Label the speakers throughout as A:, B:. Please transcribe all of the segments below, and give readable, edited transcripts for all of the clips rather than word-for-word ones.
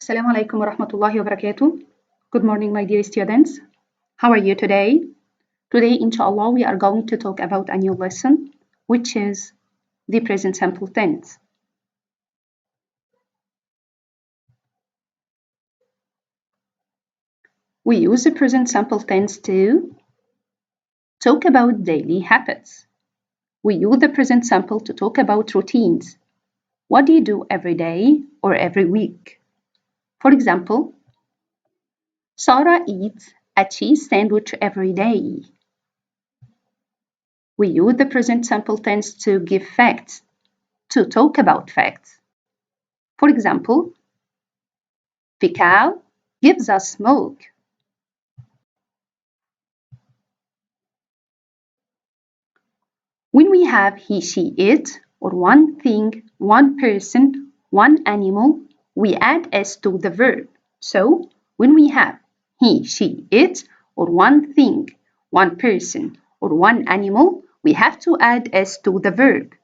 A: Assalamu alaikum wa rahmatullahi wa barakatuh. Good morning, my dear students. How are you today? Today, inshallah, we are going to talk about a new lesson, which is the present simple tense. We use the present simple tense to talk about daily habits. We use the present simple to talk about routines. What do you do every day or every week? For example, Sarah eats a cheese sandwich every day. We use the present simple tense to give facts, to talk about facts. For example, the cow gives us milk. When we have he, she, it, or one thing, one person, one animal, we add s to the verb. So, when we have he, she, it, or one thing, one person, or one animal, we have to add s to the verb.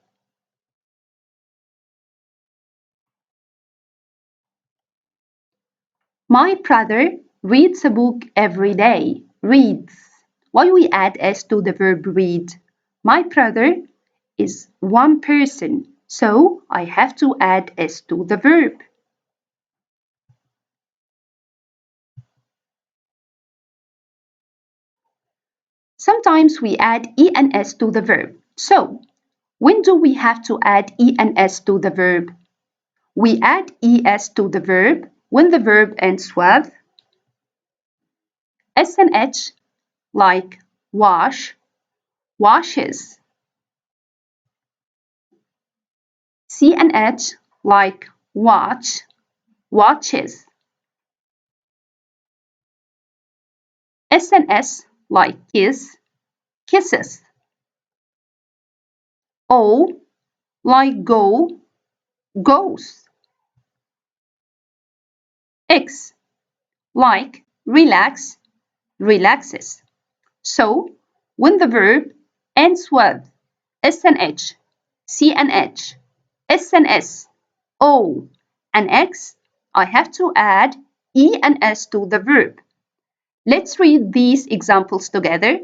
A: My brother reads a book every day. Reads. Why we add s to the verb read? My brother is one person, so I have to add s to the verb. Sometimes we add ens to the verb. So, when do we have to add ens to the verb? We add es to the verb when the verb ends with s and h, like wash, washes. C and H, like watch, watches. S and S, like kiss, kisses. O, like go, goes. X, like relax, relaxes. So, when the verb ends with S and H, C and H, S and S, O, and X, I have to add E and S to the verb. Let's read these examples together.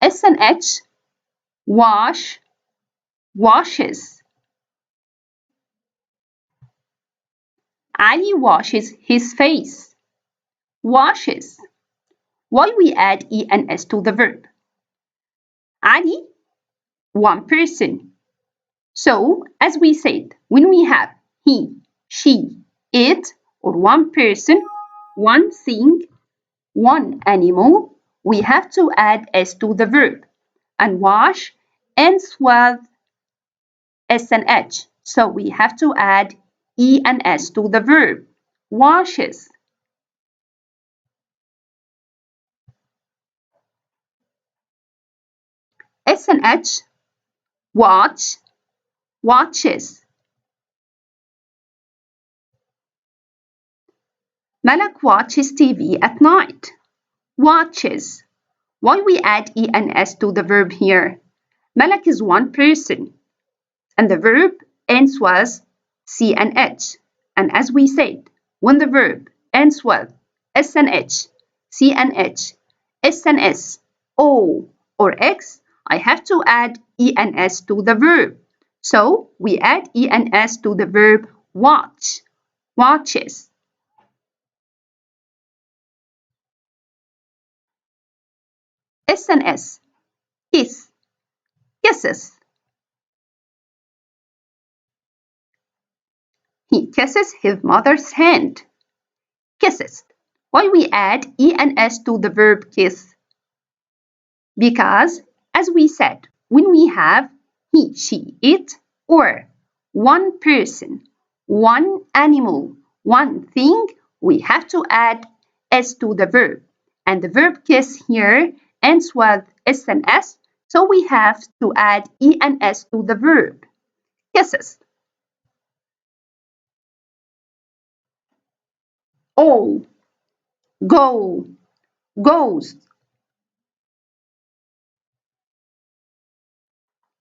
A: S and H, wash, washes. Ali washes his face. Washes. Why we add ENS to the verb? Ali, one person. So, as we said, when we have he, she, it, or one person, one thing, one animal, we have to add S to the verb. And wash ends with S and H. So we have to add E and S to the verb. Washes. S and H. Watch. Watches. Malak watches TV at night. Watches. Why we add E and S to the verb here? Malak is one person. And the verb ends with C and H. And as we said, when the verb ends with S and H, C and H, S and S, O, or X, I have to add E and S to the verb. So we add E and S to the verb watch, watches. S and S, kiss, kisses. He kisses his mother's hand. Kisses. Why we add E and S to the verb kiss? Because, as we said, when we have he, she, it, or one person, one animal, one thing, we have to add S to the verb. And the verb kiss here ends with S and S, so we have to add E and S to the verb. Kisses. O, go, goes.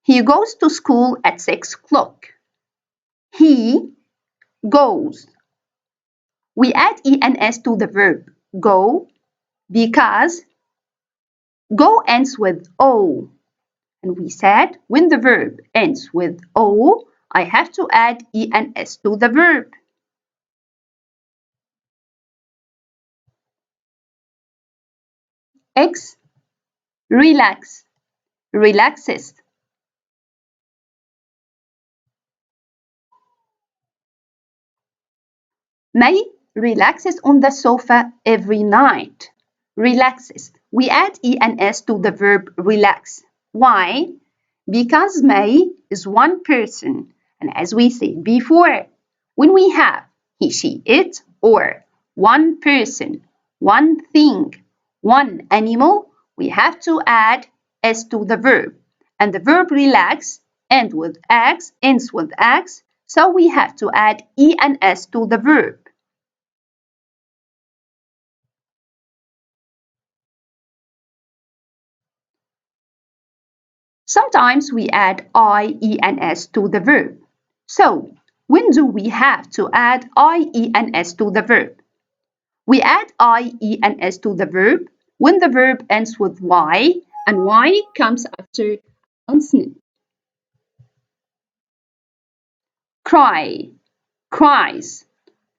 A: He goes to school at 6 o'clock. He goes. We add ENS to the verb go because go ends with O. And we said when the verb ends with O, I have to add ENS to the verb. X, relax, relaxes. May relaxes on the sofa every night. Relaxes. We add ENS to the verb relax. Why? Because May is one person. And as we said before, when we have he, she, it, or one person, one thing, one animal, we have to add S to the verb. And the verb relax ends with X, so we have to add ENS to the verb. Sometimes we add IENS to the verb. So, when do we have to add IENS to the verb? We add IENS to the verb when the verb ends with Y and Y comes after a consonant. Cry, cries.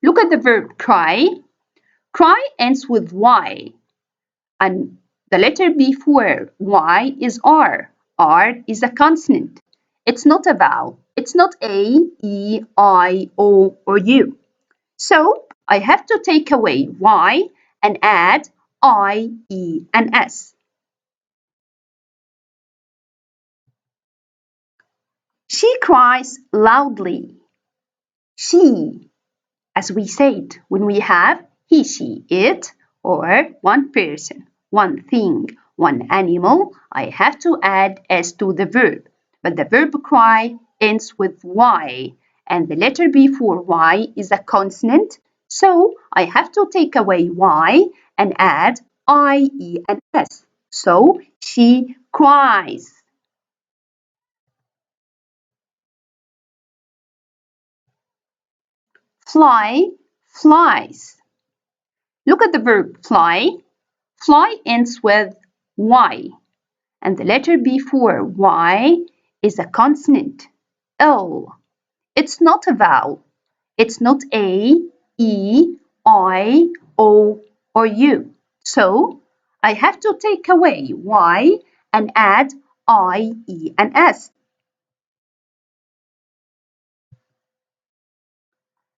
A: Look at the verb cry. Cry ends with Y and the letter before Y is R. R is a consonant. It's not a vowel. It's not A, E, I, O, or U. So I have to take away Y and add I, E, and S. She cries loudly. She, as we said, when we have he, she, it, or one person, one thing, one animal, I have to add S to the verb. But the verb cry ends with Y, and the letter before Y is a consonant, so I have to take away Y and add I, E, and S. So she cries. Fly, flies. Look at the verb fly. Fly ends with Y, and the letter before Y is a consonant, L. It's not a vowel. It's not A, E, I, O, or U. So I have to take away Y and add I, E, and S.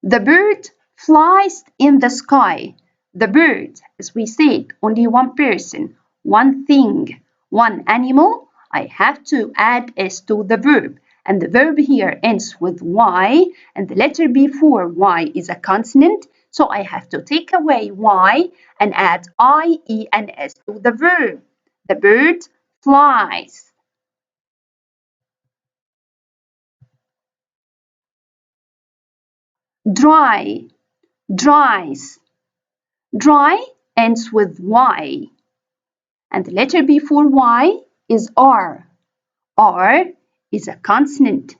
A: The bird flies in the sky. The bird, as we said, only one person, one thing, one animal. I have to add S to the verb. And the verb here ends with Y, and the letter before Y is a consonant, so I have to take away Y and add I, E, and S to the verb. The bird flies. Dry, dries. Dry ends with Y, and the letter before Y is R. R is a consonant.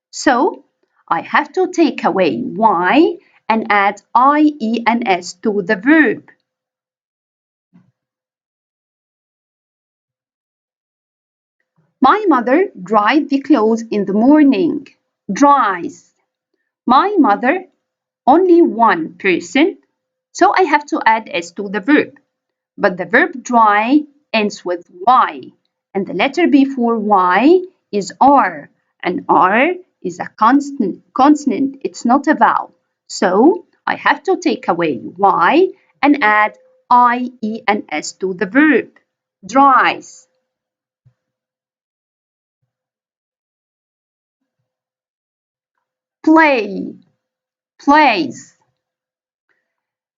A: So I have to take away Y and add I, E, and S to the verb. My mother dries the clothes in the morning. Dries. My mother, only one person, so I have to add S to the verb. But the verb dry ends with Y, and the letter before Y is R, and R is a consonant, it's not a vowel. So I have to take away Y and add I, E, and S to the verb. Dries. Play, plays.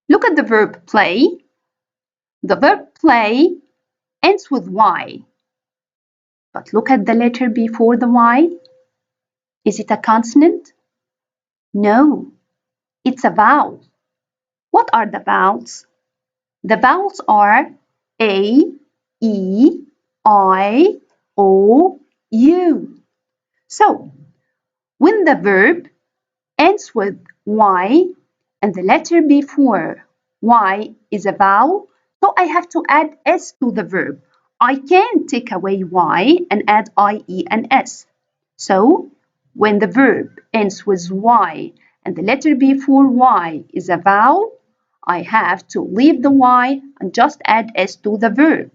A: Look at the verb play. The verb play ends with Y, but look at the letter before the Y. Is it a consonant? No, it's a vowel. What are the vowels? The vowels are A, E, I, O, U. So, when the verb ends with Y and the letter before Y is a vowel, so I have to add S to the verb. I can't take away Y and add IE and S. So when the verb ends with Y and the letter before Y is a vowel, I have to leave the Y and just add S to the verb.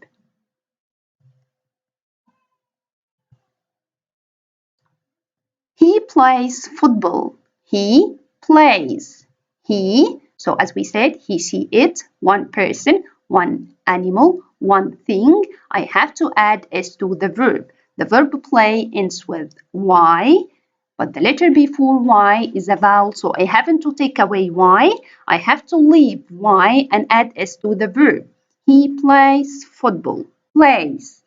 A: He plays football. He plays. He, so as we said, he, she, it, one person, one animal, one thing. I have to add S to the verb. The verb play ends with Y, but the letter before Y is a vowel, so I haven't to take away Y. I have to leave Y and add S to the verb. He plays football. Plays.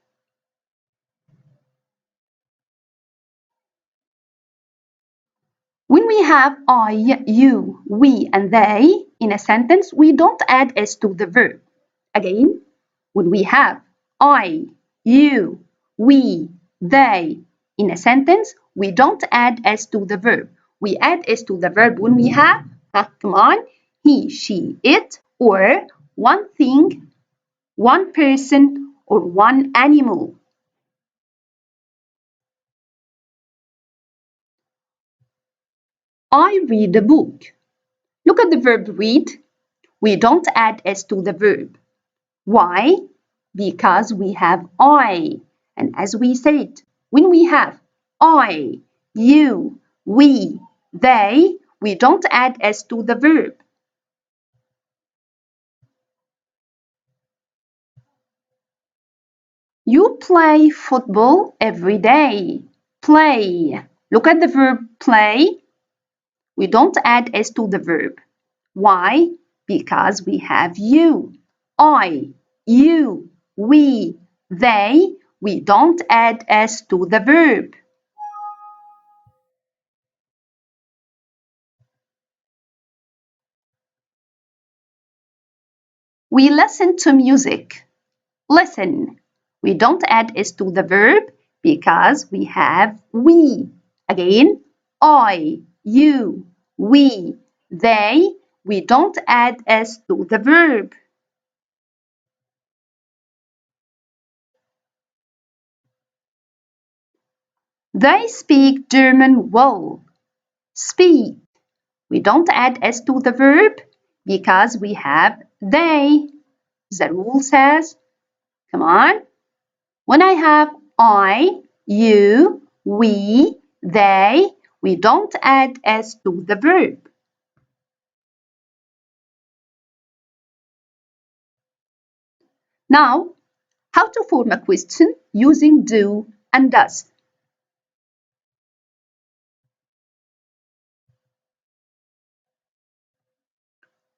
A: When we have I, you, we, and they in a sentence, we don't add S to the verb. Again, when we have I, you, we, they in a sentence, we don't add S to the verb. We add S to the verb when we have, come on, he, she, it, or one thing, one person, or one animal. I read a book. Look at the verb read. We don't add S to the verb. Why? Because we have I. And as we said, when we have I, you, we, they, we don't add S to the verb. You play football every day. Play. Look at the verb play. We don't add S to the verb. Why? Because we have you. I, you, we, they. We don't add S to the verb. We listen to music. Listen. We don't add S to the verb because we have we. Again, I, you, we, they. We don't add S to the verb. They speak German well. Speak. We don't add S to the verb because we have they. The rule says, come on, when I have I, you, we, they, we don't add S to the verb. Now, how to form a question using do and does.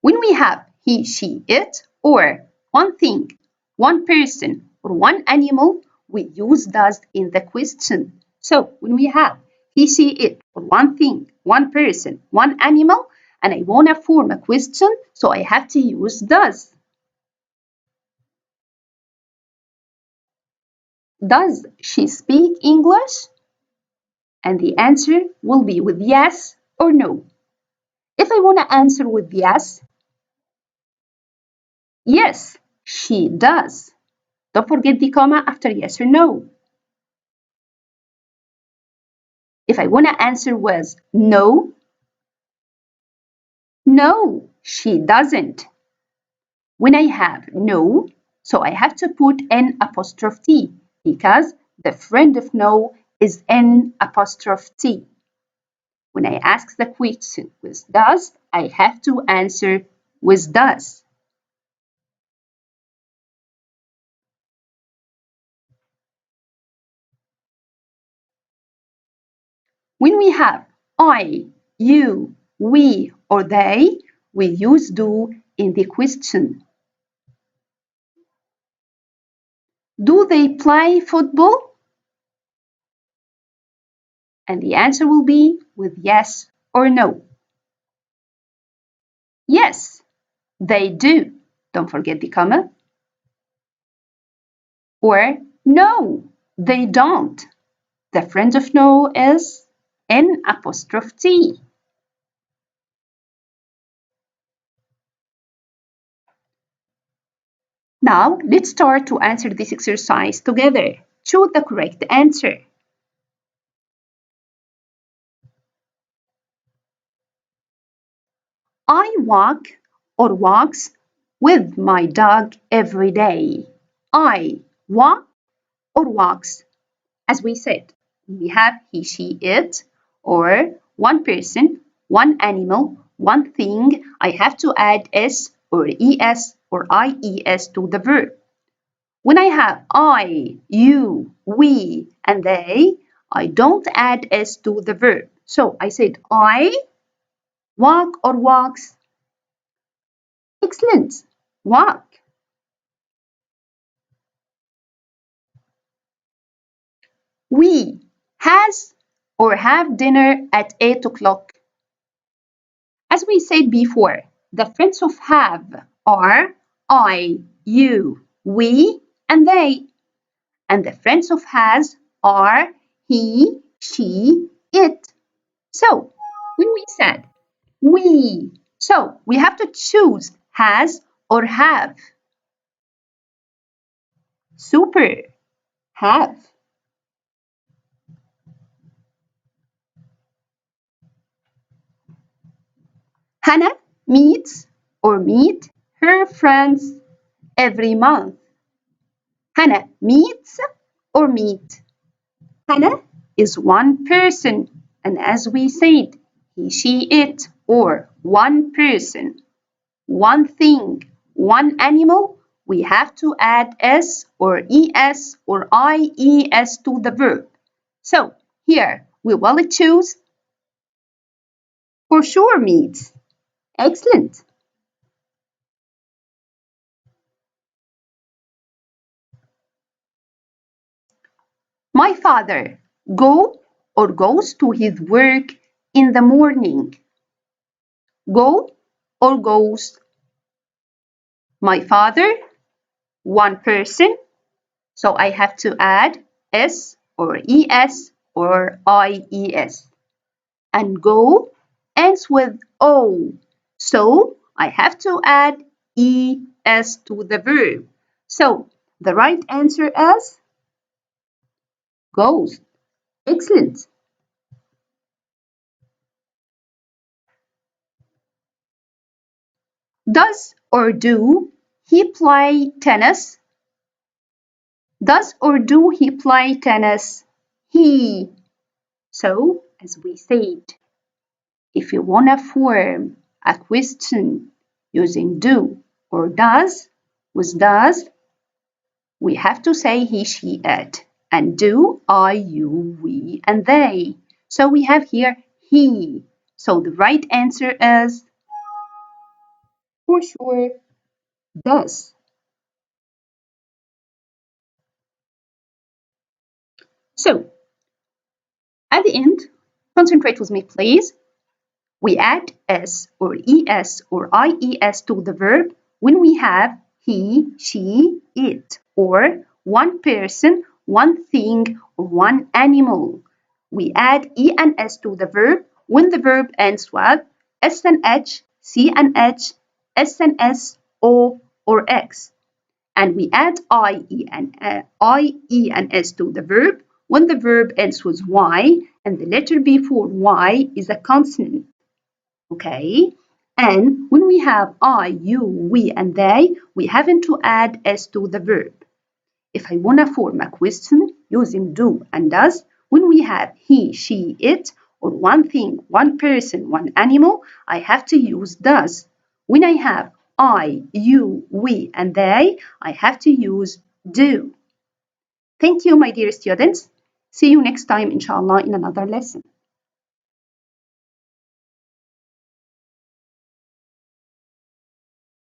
A: When we have he, she, it, or one thing, one person, or one animal, we use does in the question. So when we have he, she, it, or one thing, one person, one animal, and I want to form a question, so I have to use does. Does she speak English? And the answer will be with yes or no. If I want to answer with yes, yes, she does. Don't forget the comma after yes or no. If I want to answer with no, no, she doesn't. When I have no, so I have to put N apostrophe T because the friend of no is N apostrophe T. When I ask the question with does, I have to answer with does. When we have I, you, we, or they, we use do in the question. Do they play football? And the answer will be with yes or no. Yes, they do. Don't forget the comma. Or no, they don't. The friend of no is N apostrophe T. Now, let's start to answer this exercise together. Choose the correct answer. I walk or walks with my dog every day. I walk or walks. As we said, we have he, she, it, or one person, one animal, one thing. I have to add s or es or ies to the verb. When I have I, you, we, and they, I don't add s to the verb. So I said I walk or walks. Excellent. Walk. We has or have dinner at 8 o'clock. As we said before, the friends of have are I, you, we, and they. And the friends of has are he, she, it. So, when we said we, so we have to choose has or have. Super. Have. Hannah meets or meet her friends every month. Hannah meets or meet. Hannah is one person, and as we said, he, she, it, or one person, one thing, one animal, we have to add s or es or ies to the verb. So here we will choose for sure meets. Excellent. My father go or goes to his work in the morning. Go or goes. My father, one person, so I have to add s or es or ies. And go ends with o, so I have to add es to the verb. So the right answer is goes. Excellent. Does or do he play tennis? Does or do he play tennis? He. So, as we said, if you want to form a question using do or does, with does, we have to say he, she, it. And do, I, you, we, and they. So we have here he. So the right answer is for sure does. So at the end, concentrate with me, please. We add s or es or ies to the verb when we have he, she, it, or one person, one thing, or one animal. We add e and s to the verb when the verb ends with s and h, c and h, s and s, o, or x. And we add ie and s to the verb when the verb ends with y and the letter before y is a consonant. Okay? And when we have I, you, we, and they, we haven't to add s to the verb. If I want to form a question using do and does, when we have he, she, it, or one thing, one person, one animal, I have to use does. When I have I, you, we, and they, I have to use do. Thank you, my dear students. See you next time, inshallah, in another lesson.